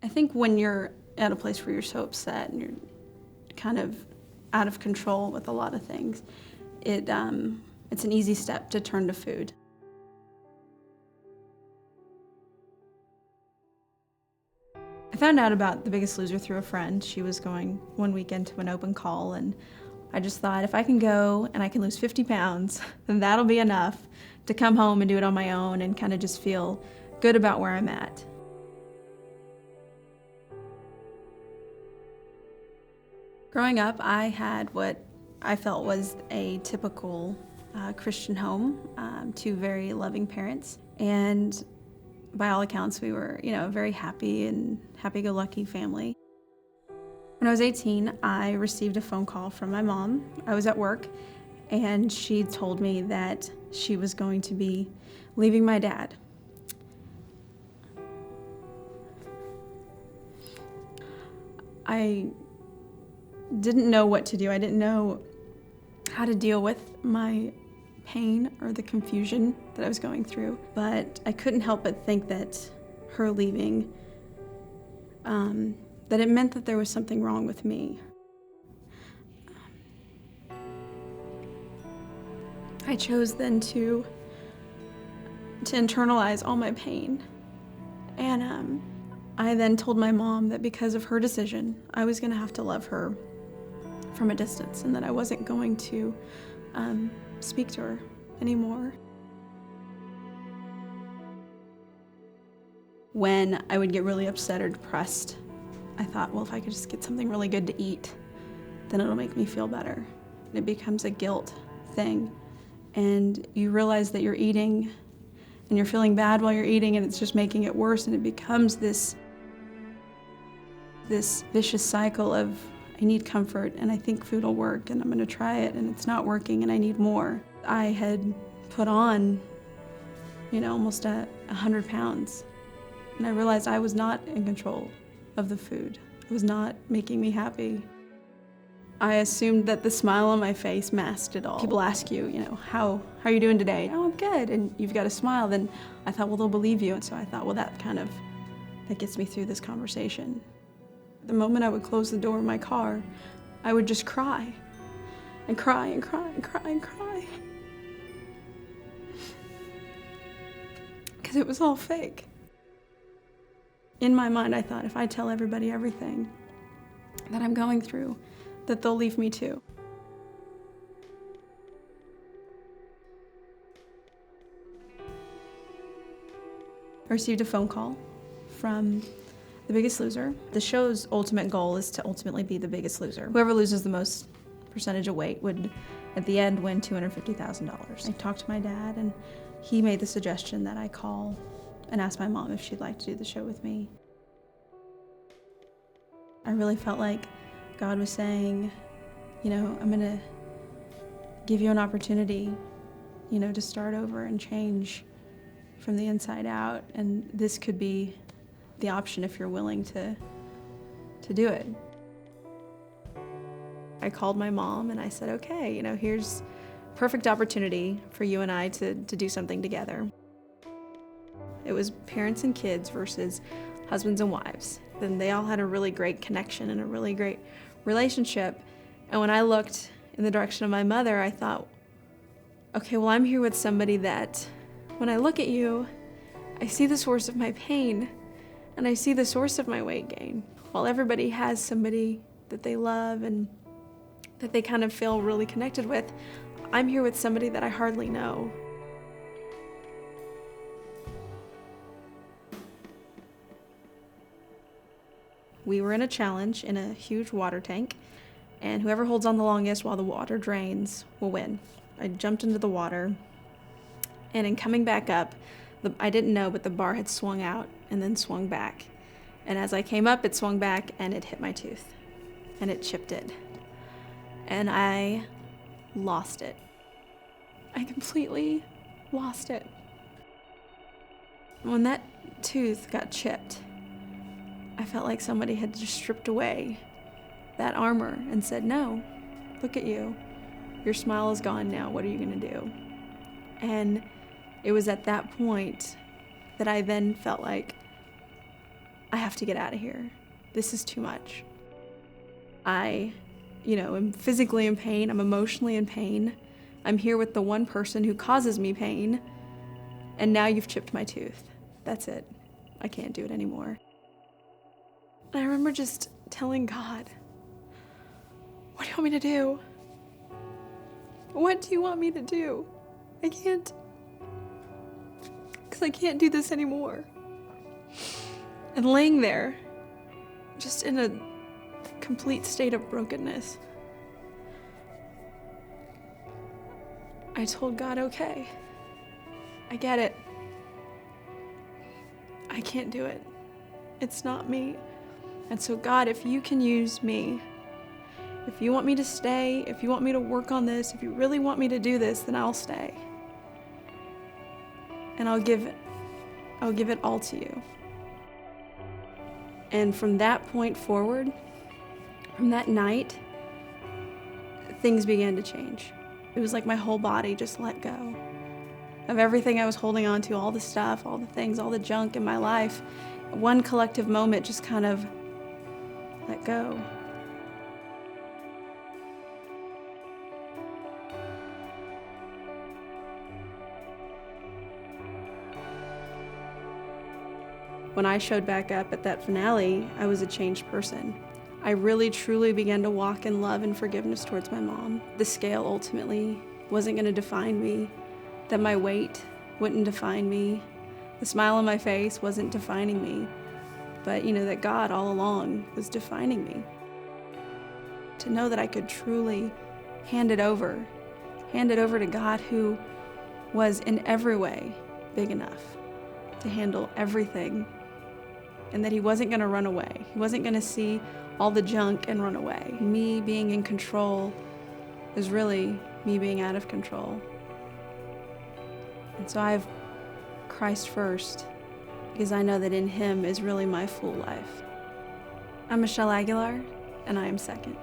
I think when you're at a place where you're so upset and you're kind of out of control with a lot of things, it's an easy step to turn to food. I found out about The Biggest Loser through a friend. She was going one weekend to an open call, and I just thought, if I can go and I can lose 50 pounds, then that'll be enough to come home and do it on my own and kind of just feel good about where I'm at. Growing up, I had what I felt was a typical Christian home, two very loving parents, and by all accounts, we were, a very happy and happy-go-lucky family. When I was 18, I received a phone call from my mom. I was at work, and she told me that she was going to be leaving my dad. I didn't know what to do. I didn't know how to deal with my pain or the confusion that I was going through, but I couldn't help but think that her leaving, that it meant that there was something wrong with me. I chose then to internalize all my pain, and I then told my mom that because of her decision, I was going to have to love her from a distance, and that I wasn't going to speak to her anymore. When I would get really upset or depressed, I thought, well, if I could just get something really good to eat, then it'll make me feel better. It becomes a guilt thing, and you realize that you're eating and you're feeling bad while you're eating, and it's just making it worse, and it becomes this vicious cycle of, I need comfort, and I think food will work, and I'm gonna try it, and it's not working, and I need more. I had put on, almost 100 pounds, and I realized I was not in control of the food. It was not making me happy. I assumed that the smile on my face masked it all. People ask you, how are you doing today? Oh, I'm good, and you've got a smile. Then I thought, well, they'll believe you, and so I thought, well, that gets me through this conversation. The moment I would close the door of my car, I would just cry and cry and cry and cry and cry. Because it was all fake. In my mind, I thought, if I tell everybody everything that I'm going through, that they'll leave me too. I received a phone call from The Biggest Loser. The show's ultimate goal is to ultimately be the biggest loser. Whoever loses the most percentage of weight would, at the end, win $250,000. I talked to my dad, and he made the suggestion that I call and ask my mom if she'd like to do the show with me. I really felt like God was saying, I'm gonna give you an opportunity, to start over and change from the inside out, and this could be the option if you're willing to do it. I called my mom and I said, okay, here's perfect opportunity for you and I to do something together. It was parents and kids versus husbands and wives. Then they all had a really great connection and a really great relationship. And when I looked in the direction of my mother, I thought, okay, well, I'm here with somebody that, when I look at you, I see the source of my pain and I see the source of my weight gain. While everybody has somebody that they love and that they kind of feel really connected with, I'm here with somebody that I hardly know. We were in a challenge in a huge water tank, and whoever holds on the longest while the water drains will win. I jumped into the water, and in coming back up, I didn't know, but the bar had swung out and then swung back. And as I came up, it swung back and it hit my tooth, and it chipped it. And I lost it. I completely lost it. When that tooth got chipped, I felt like somebody had just stripped away that armor and said, no, look at you. Your smile is gone now. What are you going to do? And it was at that point that I then felt like I have to get out of here. This is too much. I, am physically in pain. I'm emotionally in pain. I'm here with the one person who causes me pain. And now you've chipped my tooth. That's it. I can't do it anymore. And I remember just telling God, what do you want me to do? What do you want me to do? I can't do this anymore. And laying there, just in a complete state of brokenness, I told God, okay, I get it. I can't do it. It's not me. And so God, if you can use me, if you want me to stay, if you want me to work on this, if you really want me to do this, then I'll stay. And I'll give it all to you. And from that point forward, from that night, things began to change. It was like my whole body just let go of everything I was holding on to, all the stuff, all the things, all the junk in my life. One collective moment just kind of let go. When I showed back up at that finale, I was a changed person. I really truly began to walk in love and forgiveness towards my mom. The scale ultimately wasn't going to define me, that my weight wouldn't define me, the smile on my face wasn't defining me, but that God all along was defining me. To know that I could truly hand it over to God, who was in every way big enough to handle everything, and that he wasn't going to run away. He wasn't going to see all the junk and run away. Me being in control is really me being out of control. And so I have Christ first, because I know that in him is really my full life. I'm Michelle Aguilar, and I am second.